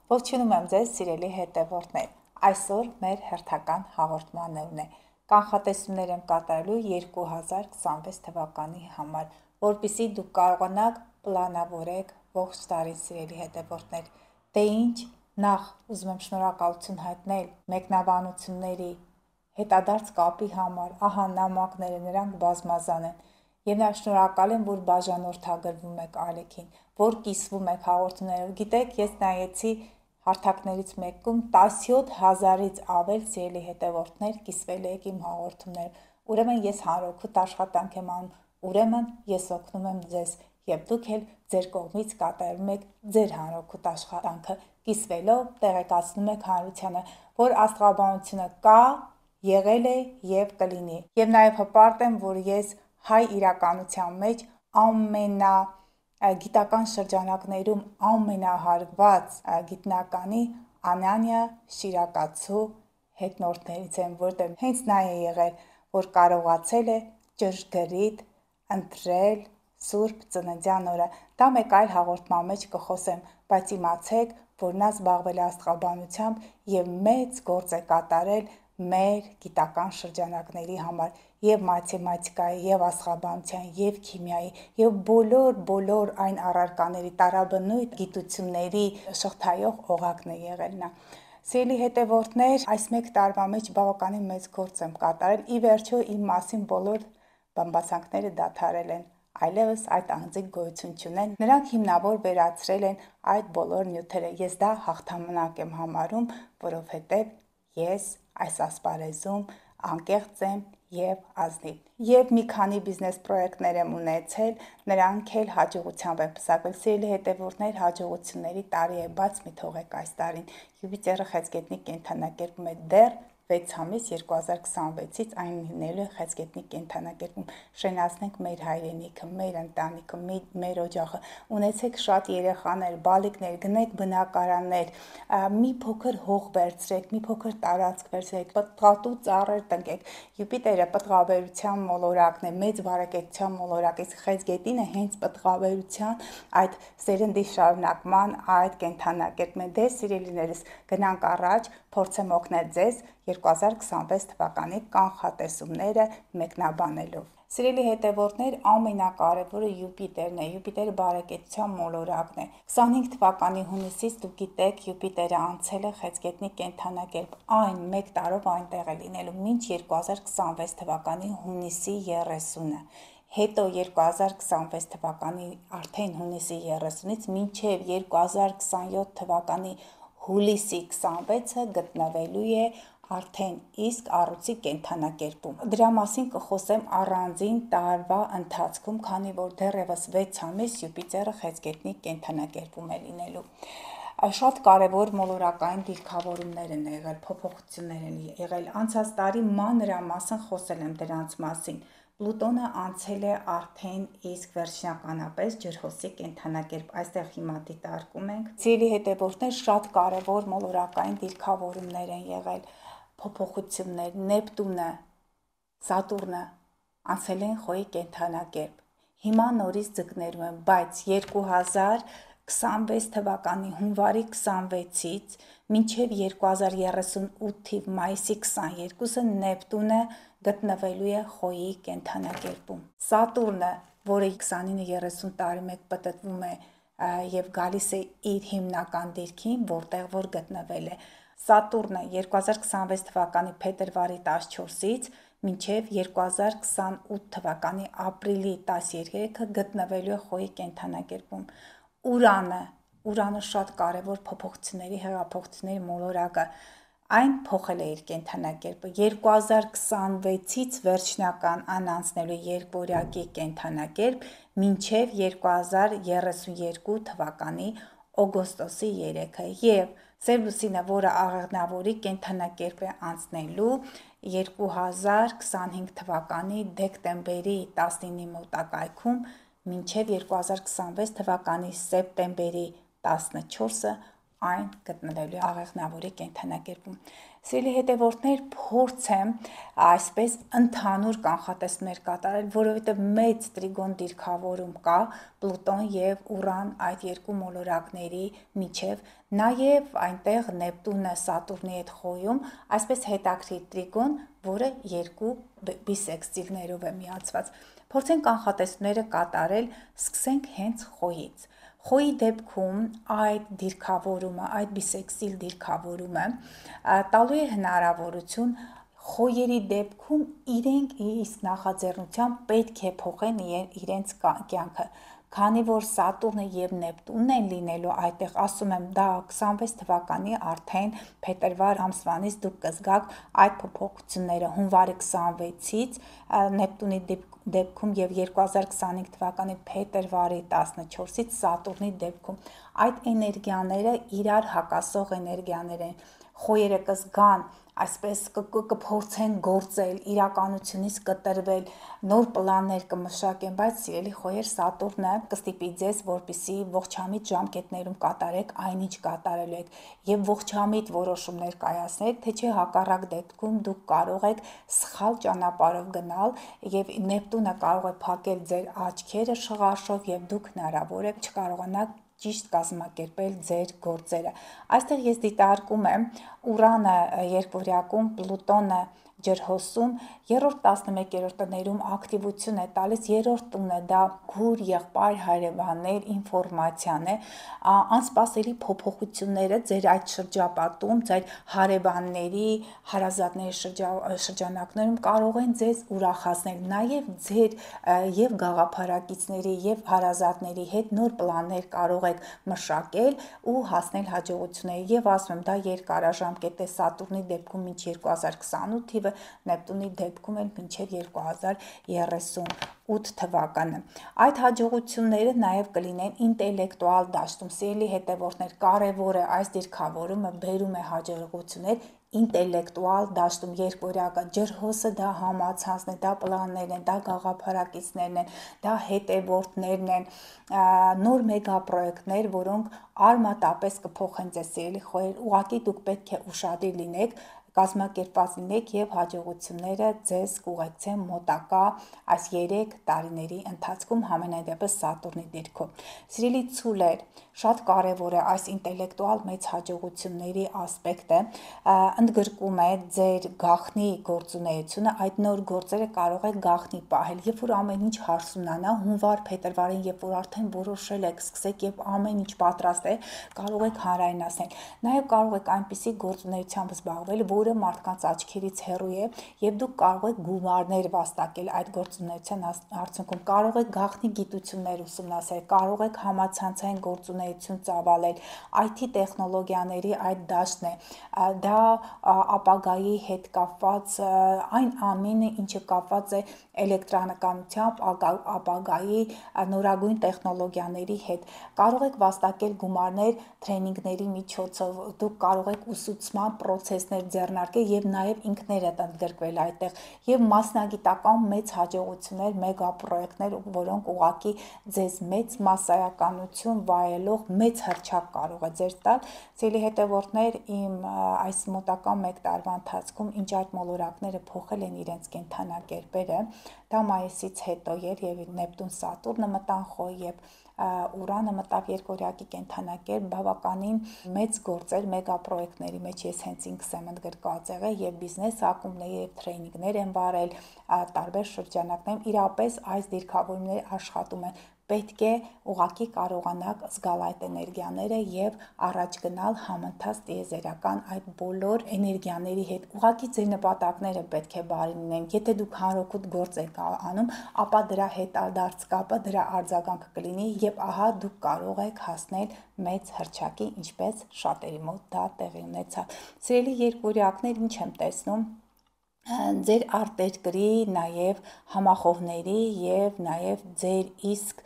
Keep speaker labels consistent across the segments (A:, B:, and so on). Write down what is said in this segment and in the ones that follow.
A: Ողջունում եմ ձեզ, սիրելի հետևորդներ։ Այսօր մեր հերթական հաղորդմանն է։ Կանխատեսումներ եմ կատարելու 2026 թվականի համար, որպեսզի դուք կարողանաք պլանավորեք ողջ տարին, սիրելի հետևորդներ։ Դե ինչ, նախ ուզում եմ շնորհակալություն հայտնել մեկնաբանությունների, հետադարձ կապի համար, ահա նամակները, նրանք բազմազան են։ Եվ նա շնորհակալ եմ, որ բաժանորդագրվում եք Ալեքին, որ կիսվում եք հաղորդումներով։ Գիտեք, ես նայեցի հարթակներից մեկում 17,000-ից ավել սիրելի հետևորդներ կիսվել եք իմ հաղորդումներով։ Ուրեմն ես հանրօգուտ աշխատանք եմ անում, ուրեմն ես օգնում եմ ձեզ, եւ դուք էլ ձեր կողմից կատարում եք ձեր հանրօգուտ աշխատանքը, կիսվելով տեղեկացնում եք հանրությանը, որ աստղաբանությունը կա, եղել է եւ կլինի։ Եվ նաեւ հպարտ եմ, որ ես հայ իրականության մեջ գիտական շրջանակներում ամենահարգված գիտնականի Անանիա Շիրակացու հետնորդներից եմ, որտեղ հենց նա է եղել, որ կարողացել է ճշգրիտ ընտրել Սուրբ Ծննդյան օրը։ Դա մեկ այլ հաղորդման մեջ կխոսեմ, բայց իմացեք, որ նա զբաղվել է աստղաբանությամբ եւ մեծ գործ է կատարել մեր գիտական շրջանակների համար, եւ մաթեմատիկայի, եւ աստղաբանության, եւ քիմիայի, եւ բոլոր այն առարկաների տարաբնույթ գիտությունների շղթայող օղակն է եղել նա։ Սիրելի հետևորդներ, այս մեկ տարվա մեջ բավականին մեծ գործ եմ կատարել, ի վերջո իմ մասին բոլոր բամբասանքները դադարել են, այլևս այդ անձիկ գոյություն չունեն, նրանք հիմնավոր վերացրել են այդ բոլոր նյութերը։ Ես դա հաղթանակ եմ համարում, որովհետև ես այս ասպարեզում անկեղծ եմ եւ ազնիվ։ Եվ մի քանի բիզնես պրոյեկտներ եմ ունեցել, նրանք էլ հաջողությամբ են պսակվել։ Սիրելի հետևորդներ, հաջողությունների տարի է, բայց մի թողեք այս տարին։ Յուպիտերը խեցգետնի կենդանակերպում է դեռ 6 ամիս 2026-ից այն լինելու է խեցգետնի կենդանակերպում։ Շենացնենք մեր հայրենիքը, մեր ընտանիքը, մեր օջախը, ունեցեք շատ երեխաներ, բալիկներ, գնեք բնակարաններ, մի փոքր հող վերցրեք, մի փոքր տարածք վերցրեք, պտղատու ծառեր տնկեք։ Յուպիտերը պտղաբերության մոլորակն է, մեծ բարեկեցության մոլորակ է, խեցգետինը հենց պտղաբերության այդ սերնդի շարունակման այդ կենդանակերպն է։ Դե սիրելիներս, գնանք առաջ, փորձեմ օգնել ձեզ 2026 թվականի կանխատեսումները մեկնաբանելով։ Սիրելի հետևորդներ, ամենակարևորը Յուպիտերն է, Յուպիտերը բարեկեցության մոլորակն է։ 25 թվականի հունիսից դուք գիտեք, Յուպիտերը անցել է խեցգետնի կենդանակերպ, այն մեկ տարով այնտեղ է լինելու մինչ 2026 թվականի հունիսի 30-ը։ Հետո 2026 թվականի արդեն հունիսի 30-ից մինչև 2027 թվականի հուլիսի 26-ը գտնվելու է արդեն իսկ առուծի կենդանակերպում։ Դրա մասին կխոսեմ առանձին տարվա ընթացքում, քանի որ դեռևս 6 ամիս Յուպիտերը խեցգետնի կենդանակերպում է լինելու։ Շատ կարևոր մոլորակային դիրքավորումներ են եղել, փոփոխություններ են եղել։ Անցած տարի մանրամասն խոսել եմ դրանց մասին։ Պլուտոնը անցել է արդեն իսկ վերջնականապես ջրհոսի կենդանակերպ, այստեղ հիմա դիտարկում ենք։ Սիրելի հետևորդներ, շատ կարևոր մոլորակային դիրքավորումներ են եղել, փոփոխություններ։ Նեպտունը, Սատուրնը անցել են խոյի կենդանակերպ։ Հիմա նորից ձգներում են, բայց 2026 թվականի հունվարի 26-ից մինչև 2038 թիվ մայիսի 22-ը Նեպտունը գտնվելու է խոյի կենդանակերպում։ Սատուրնը, որը 29-30 տարի մեկ պտտվում է եւ գալիս է իր հիմնական դիրքին, որտեղ որ գտնվել է։ Սատուրնը 2026 թվականի փետրվարի 14-ից մինչև 2028 թվականի ապրիլի 13-ը գտնվելու է խոյի կենդանակերպում։ Ուրանը շատ կարևոր փոփոխությունների, հեղափոխությունների մոլորակը, այն փոխել է իր կենդանակերպը։ 2026-ից վերջնական անցնելու երկորյակի կենդանակերպ մինչև 2032 թվականի օգոստոսի 3-ը եւ Սև լուսինը, որը աղեղնավորի կենդանակերպ է անցնելու 2025 թվականի դեկտեմբերի 19-ի մոտակայքում մինչև 2026 թվականի սեպտեմբերի 14-ը այն գտնվելու աղեղնավորի կենդանակերպում։ Սիրելի հետևորդներ, փորձեմ այսպես ընդհանուր կանխատեսումներ կատարել, որովհետև մեծ տրիգոն դիրքավորում կա Պլուտոն եւ Ուրան այդ երկու մոլորակների միջև, նաև այնտեղ Նեպտունը Սատուրնի հետ խոյում, այսպես հետաքրքիր տրիգոն, որը երկու բիսեքստիլներով է միացված։ Փորձենք կանխատեսումները կատարել, սկսենք հենց խոյից։ Խոյի դեպքում այդ դիրքավորումը, այդ բիսեքստիլ դիրքավորումը տալու է հնարավորություն խոյերի դեպքում իրենք իսկ նախաձեռնությամբ պետք է փոխեն իրենց կյանքը, քանի որ Սատուրնը եւ Նեպտունն են լինելու այդտեղ, ասում եմ, դա 26 թվականի արդեն փետրվար ամսվանից դուք կզգաք այդ փոփոխությունները հունվարի 26-ից Նեպտունի դեպքում եւ 2025 թվականի փետրվարի 14-ից Սատուրնի դեպքում այդ էներգիաները իրար հակասող էներգիաներ են, խոյերը կզգան, այսպես կփորձեն գործել, իրականությունից կտրվել, նոր պլաններ կմշակեն, բայց սիրելի խոյեր, Սատուրնը կստիպի ձեզ, որպեսզի ողջամիտ ժամկետներում կատարեք այն, ինչ կատարելու եք, եւ ողջամիտ որոշումներ կայացնեք, թե չէ հակառակ դեպքում դուք կարող եք սխալ ճանապարհով գնալ եւ Նեպտունը կարող է փակել ձեր աչքերը շղարշով եւ դուք հնարավոր է չկարողանաք ճիշտ կազմակերպել ձեր գործերը։ Այստեղ ես դիտարկում եմ Ուրանը երկորյակում, Պլուտոնը ջրհոսում, 3-11 տներում ակտիվություն է տալիս, 3-րդ տունը դա քուր, եղբայր, հարևաններ, ինֆորմացիան է, անսպասելի փոփոխությունները ձեր այդ շրջապատում, ձեր հարևանների, հարազատների շրջանակներում կարող են ձեզ ուրախացնել, նաև ձեր եւ գաղափարակիցների եւ հարազատների հետ նոր պլաններ կարող եք մշակել ու հասնել հաջողությունների, եւ ասում եմ, դա երկարաժամկետ է Սատուրնի դեպքում մինչ 2028 թիվը, Նեպտունի դեպքում էլ մինչև 2038 թվականը։ Այդ հաջողությունները նաև կլինեն ինտելեկտուալ դաշտում։ Սիրելի հետևորդներ, կարևոր է այս դիրքավորումը բերում է հաջողություններ ինտելեկտուալ դաշտում, երկորյակը ջրհոսը դա համացանցն է, դա պլաններն են, դա գաղափարակիցներն են, դա հետևորդներն են, նոր մեգապրոյեկտներ, որոնք արմատապես կփոխեն ձեզ, սիրելի խոյեր, ուղղակի դուք պետք է ուշադիր լինեք, կազմակերպված լինեք եւ հաջողությունները ձեզ կուղեկցեն մոտակա այս 3 տարիների ընթացքում համենայն դեպս Սատուրնի դիրքով։ Սիրելի ցուլեր, շատ կարևոր է այս ինտելեկտուալ մեծ հաջողությունների ասպեկտը, ընդգրկում է ձեր գաղտնի գործունեությունը, այդ նոր գործերը կարող եք գաղտնի պահել, երբ որ ամեն ինչ հարսունանա, հունվար, փետրվարին, երբ որ արդեն որոշել եք, սկսեք եւ ամեն ինչ պատրաստ է, կարող եք հանրայնացնել։ Նաեւ կարող եք այնպիսի գործունեությամբ զբաղվել, որը մարդկանց աչքերից հեռու է եւ դուք կարող եք գումարներ վաստակել այդ գործունեության արդյունքում, կարող եք գաղտնի գիտություններ ուսումնասիրել, կարող եք համացանցային գործունեություն ծավալել, IT տեխնոլոգիաների այդ դաշտն է, դա ապագայի հետ կապված այն ամենը, ինչը կապված է էլեկտրականությամբ, ապագայի նորագույն տեխնոլոգիաների հետ, կարող եք վաստակել գումարներ տրեյնինգների միջոցով, դուք կարող եք ուսուցման պրոցեսներ ձեռնարկել եւ նաեւ ինքներդ ընդգրկվել այդտեղ եւ մասնագիտական մեծ հաջողություններ, մեգապրոյեկտներ, որոնք ուղղակի ձեզ մեծ մասսայականություն վայելող մեծ հռչակ կարող է ձեր տալ։ Սիրելի հետևորդներ, իմ այս մոտակա 1 տարվա ընթացքում ինչ այդ մոլորակները փոխել են իրենց կենդանակերպերը, դա մայիսից հետո էր եւ Նեպտուն Սատուրնը մտան խոյ եւ Ուրանը մտավ երկորյակի կենդանակերպ, բավականին մեծ գործեր, մեգապրոյեկտների մեջ ես հենց ինքս եմ ընդգրկված եղել եւ բիզնես ակումբներ եւ տրեյնինգներ եմ վարել, տարբեր շրջանակներում իրապես այս դիրքավորումները աշխատում են։ Պետք է ուղղակի կարողանաք զգալ այդ էներգիաները եւ առաջ գնալ համընթաց տիեզերական այդ բոլոր էներգիաների հետ։ Ուղղակի ձեր նպատակները պետք է բարի լինեն։ Եթե դուք հանրօգուտ գործ եք անում, ապա դրա հետադարձ կապը, դրա արձագանքը կլինի եւ ահա դուք կարող եք հասնել մեծ հռչակի, ինչպես շատերի մոտ դա տեղի ունեցավ։ Սիրելի երկորյակներ, ինչ եմ տեսնում ձեր արտերկրի, նաև համախոհների եւ նաև ձեր իսկ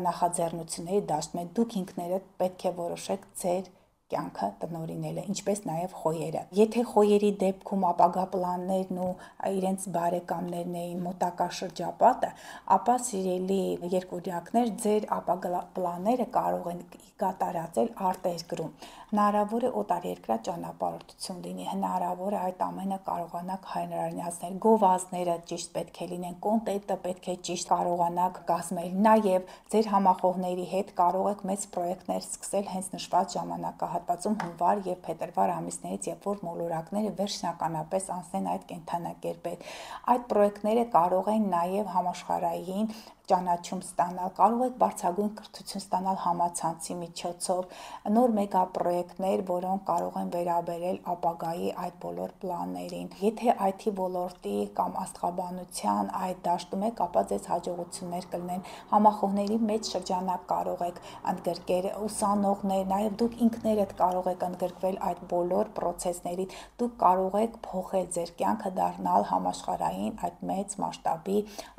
A: նախաձեռնությունների դաշտում դուք ինքներդ պետք է որոշեք ձեր կյանքը տնօրինել է, ինչպես նաև խոյերը։ Եթե խոյերի դեպքում ապագա պլաններն ու իրենց բարեկամներն էին մոտակա շրջապատը, ապա սիրելի երկուրյակներ, ձեր ապագա պլանները կարող են կատարածել արտերկրում։ Հնարավոր է օտարերկրյա ճանապարհորդություն լինի, հնարավոր է այդ ամենը կարողանաք հանրայնացնել, գովազդները ճիշտ պետք է լինեն, կոնտենտը պետք է ճիշտ կարողանաք կազմել։ Նաև ձեր համախոհների հետ կարող եք մեծ պրոյեկտներ սկսել հենց նշված ժամանակահատվածում հունվար եւ փետրվար ամիսներից, երբ որ մոլորակները վերջնականապես անցնեն այդ կենդանակերպեր։ Այդ պրոյեկտները կարող են նաև համաշխարհային ճանաչում ստանալ, կարող եք բարձրագույն կրթություն ստանալ համացանցի միջոցով, նոր մեգապրոյեկտներ, որոնք կարող են վերաբերել ապագայի այդ բոլոր պլաններին։ Եթե IT ոլորտի կամ աստղաբանության այդ դաշտում եք, ապա ձեզ հաջողություններ կլինեն։ Համախոհների մեջ շրջանակ կարող եք ընդգրկել ուսանողներ, նաև դուք ինքներդ կարող եք ընդգրկվել այդ բոլոր process-ներին։ Դուք կարող եք փոխել ձեր կյանքը, դառնալ համաշխարհային այդ մեծ մասշտաբի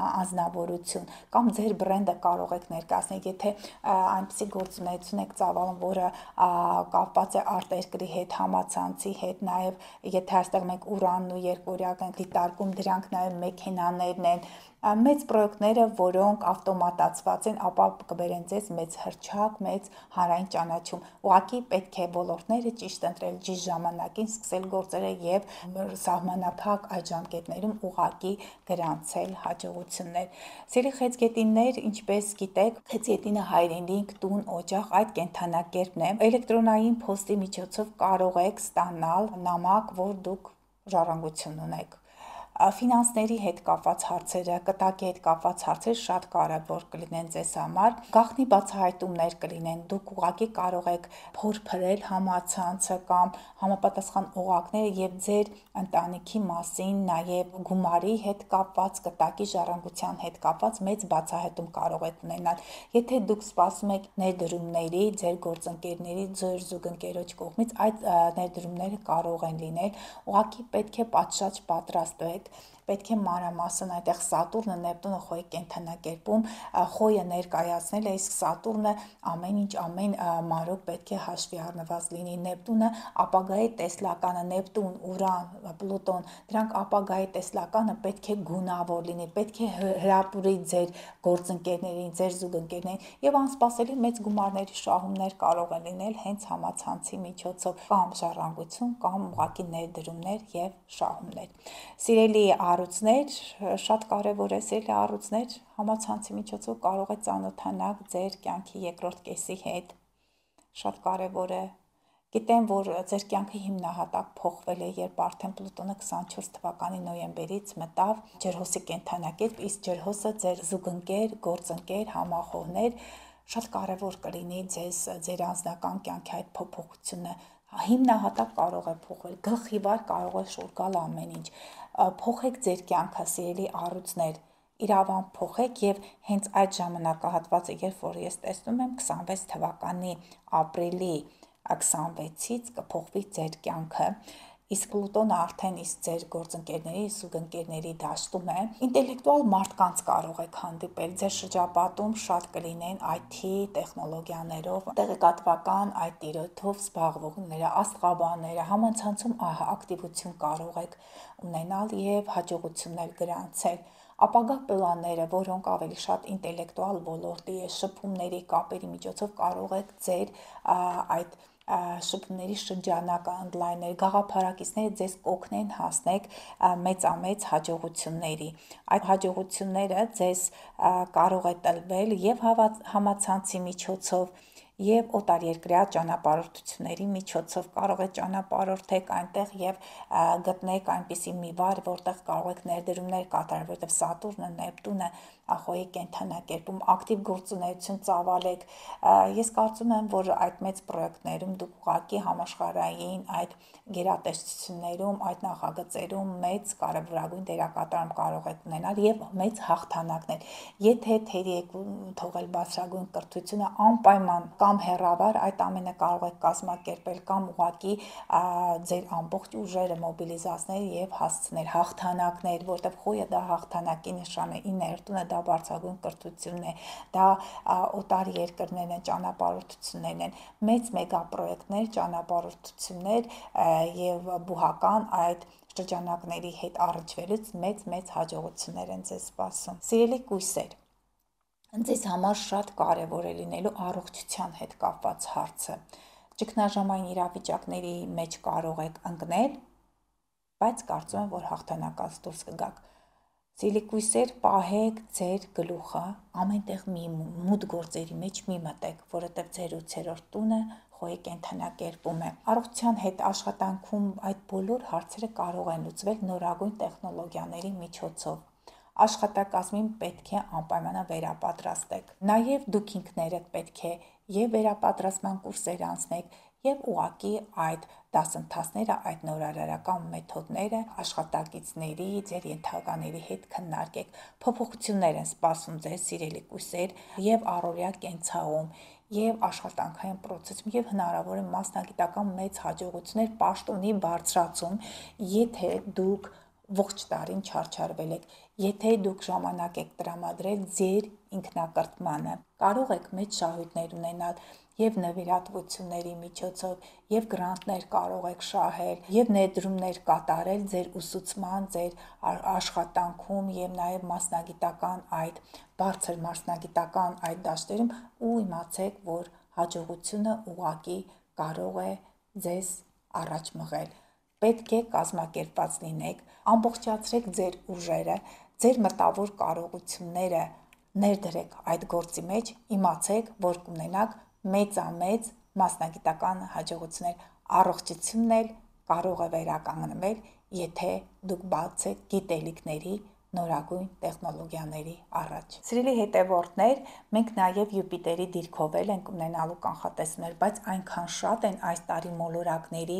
A: անձնավորություն, կամ ձեր բրենդը կարող եք ներկայացնել, եթե այնպիսի գործունեություն եք ծավալում, որը կապված է արտերկրի հետ, համացանցի հետ, նաև եթե այստեղ մենք ուրանն ու երկօրյակ ենք դիտարկում, դրանք նաև մեքենաներն են, մեծ պրոյեկտները, որոնք ավտոմատացված են, ապա կբերեն ձեզ մեծ հռչակ, մեծ հանրային ճանաչում։ Ուղղակի պետք է ոլորտները ճիշտ ընտրել, ճիշտ ժամանակին սկսել գործերը եւ սահմանափակ այդ ժամկետներում ուղղակի գրանցել հաջողություններ։ Սիրելի խեցգետիններ, ինչպես գիտեք, խեցգետինը հայրենիք, տուն, օջախ այդ կենդանակերպն է։ Էլեկտրոնային փոստի միջոցով կարող եք ստանալ նամակ, որ դուք ժառանգություն ունեք։ Ֆինանսների հետ կապված հարցերը, կտակի հետ կապված հարցերը շատ կարևոր կլինեն ձեզ համար։ Գաղտնի բացահայտումներ կլինեն, դուք ուղղակի կարող եք փորփրել համացանցը կամ համապատասխան օղակները եւ ձեր ընտանիքի մասին, նաև գումարի հետ կապված, կտակի ժառանգության հետ կապված մեծ բացահայտում կարող եք ունենալ։ Եթե դուք սպասում եք ներդրումների, ձեր գործընկերների, ձեր զուգընկերոջ կողմից, այդ ներդրումները կարող են լինել, ուղղակի պետք է պատշաճ պատրաստվեք, պետք է մանրամասն այդտեղ Սատուրնը, Նեպտունը խոյի կենդանակերպում խոյը ներկայացնել է, իսկ Սատուրնը ամեն ինչ ամեն մանրոք պետք է հաշվի առնված լինի։ Նեպտունը ապագայի տեսլականը, Նեպտուն, Ուրան, Պլուտոն, դրանք ապագայի տեսլականը պետք է գունավոր լինի, պետք է հրապուրի ձեր գործընկերներին, ձեր զուգընկերներին եւ անսպասելի մեծ գումարների շահումներ կարող են լինել հենց համացանցի միջոցով, կամ ժառանգություն, կամ ուղղակի ներդրումներ եւ շահումներ։ Սիրելի առույցներ, շատ կարևոր է, սիրելի առույցներ, համացանցի միջոցով կարող եք ծանոթանալ ձեր կյանքի երկրորդ կեսի հետ։ Շատ կարևոր է։ Գիտեմ, որ ձեր կյանքը հիմնահատակ փոխվել է, երբ արդեն Պլուտոնը 24 թվականի նոյեմբերից մտավ Ջրհոսի կենդանակերպ, իսկ Ջրհոսը ձեր զուգընկեր, գործընկեր, համախոհներ, շատ կարևոր կլինի ձեր անձնական կյանքի այդ փոփոխությունը։ Հիմնահատակ կարող է փոխվել, գլխիվար կարող է շուռ գալ ամեն ինչ։ Փոխեք ձեր կյանքը, սիրելի առույցներ, իրավամբ փոխեք եւ հենց այդ ժամանակահատվածը, երբ որ ես տեսնում եմ 26 թվականի ապրիլի 26-ից կփոխվի ձեր կյանքը, իսկ Պլուտոնը արդեն իսկ ձեր գործընկերների, զուգընկերների դաշտում է։ Ինտելեկտուալ մարդկանց կարող եք հանդիպել, ձեր շրջապատում շատ կլինեն IT տեխնոլոգիաներով, տեղեկատվական այդ տիրույթով զբաղվողները, աստղաբանները, համացանցում ակտիվություն կարող եք ունենալ եւ հաջողություններ գրանցել։ Ապագա պլանները, որոնք ավելի շատ ինտելեկտուալ ոլորտի շփումների, կապերի միջոցով կարող եք ձեր այդ շփումների շրջանակը ընդլայնել, գաղափարակիցները ձեզ կօգնեն հասնել մեծամեծ հաջողությունների։ Այդ հաջողությունները ձեզ կարող է տրվել եւ համացանցի միջոցով, եւ օտարերկրյա ճանապարհորդությունների միջոցով կարող է ճանապարհորդեք այնտեղ եւ գտնեք այնպիսի մի վայր, որտեղ կարող եք ներդրումներ կատարել, որտեղ Սատուրնը, Նեպտունը խոյի կենդանակերպում ակտիվ գործունեություն ծավալեք։ Ես կարծում եմ, որ այդ մեծ պրոյեկտներում դուք ուղղակի համաշխարհային այդ գերատեսչություններում, այդ նախագծերում մեծ կարևորագույն դերակատարում կարող եք ունենալ եւ մեծ հաղթանակներ։ Եթե թերի եք թողել բարձրագույն կրթությունը, անպայման կամ հեռավար այդ ամենը կարող եք կազմակերպել կամ ուղղակի ձեր ամբողջ ուժերը մոբիլիզացնել եւ հասցնել հաղթանակներ, որտեղ խոյը դա հաղթանակի նշան է, 9-րդ տունը դա բարձրագույն կրթությունն է, դա օտար երկրներն են, ճանապարհորդություններն են, մեծ մեգապրոյեկտներ, ճանապարհորդություններ եւ բուհական այդ շրջանակների հետ առնչվելուց մեծ հաջողություններ են ձեզ սպասում։ Սիրելի կույսեր, ձեզ համար շատ կարևոր է լինելու առողջության հետ կապված հարցը։ Ճգնաժամային իրավիճակների մեջ կարող եք ընկնել, բայց կարծում եմ, որ հաղթանակած դուրս կգաք։ Սիրելի կույսեր, պահեք ձեր գլուխը ամենտեղ մի մութ գործերի մեջ մի մտեք, որովհետև ձեր 8-րդ տունը խոյի կենդանակերպում է։ Առողջության հետ աշխատանքում այդ բոլոր հարցերը կարող են լուծվել նորագույն տեխնոլոգիաների միջոցով։ Աշխատակազմին պետք է անպայմանորեն վերապատրաստեք։ Նաև դուք ինքներդ պետք է եւ վերապատրաստման կուրսեր անցնեք եւ ուղղակի այդ դասընթացները, այդ նորարարական մեթոդները աշխատակիցների, ձեր ենթակաների հետ քննարկեք։ Փոփոխություններ են սպասում ձեզ, սիրելի կույսեր, եւ առօրյա կենցաղում, եւ աշխատանքային process-ում, եւ հնարավոր է մասնագիտական մեծ հաջողություններ պաշտոնի բարձրացում, եթե դուք ողջ տարին չարչարվել եք, եթե դուք ժամանակ եք տրամադրել ձեր ինքնակրթմանը, կարող եք մեծ շահույթներ ունենալ եւ նվիրատվությունների միջոցով, եւ գրանտներ կարող եք շահել, եւ ներդրումներ կատարել ձեր ուսուցման, ձեր աշխատանքում եւ նաեւ մասնագիտական այդ բարձր մասնագիտական այդ դաշտերում ու իմացեք, որ հաջողությունը ուղղակի կարող է ձեզ առաջ մղել։ Պետք է կազմակերպված լինեք, ամբողջացրեք ձեր ուժերը, ձեր մտավոր կարողությունները ներդրեք այդ գործի մեջ, իմացեք, որ կունենաք մեծամեծ մասնագիտական հաջողություններ, առողջությունն էլ կարող է վերականգնվել, եթե դուք բացեք գիտելիքների նորագույն տեխնոլոգիաների առաջ։ Սիրելի հետևորդներ, մենք նաև Յուպիտերի դիրքով ենք ունենալու կանխատեսումներ, բայց այնքան շատ են այս տարի մոլորակների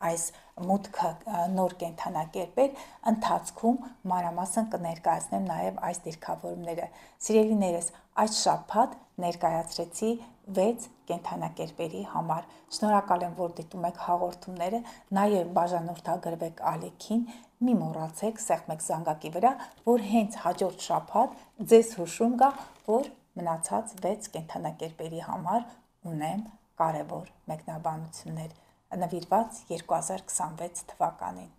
A: այս մուտքը նոր կենդանակերպեր, ընթացքում մանրամասն կներկայացնեմ նաև այս դիրքավորումները։ Սիրելիներս, այս շաբաթ ներկայացրեցի 6 կենդանակերպերի համար։ Շնորհակալ եմ, որ դիտում եք հաղորդումները, նաև բաժանորդագրվեք ալիքին, մի մոռացեք, սեղմեք զանգակի վրա, որ հենց հաջորդ շաբաթ ձեզ հուշում գա, որ մնացած 6 կենդանակերպերի համար ունեմ կարևոր մեկնաբանություններ նվիրված 2026 թվականին։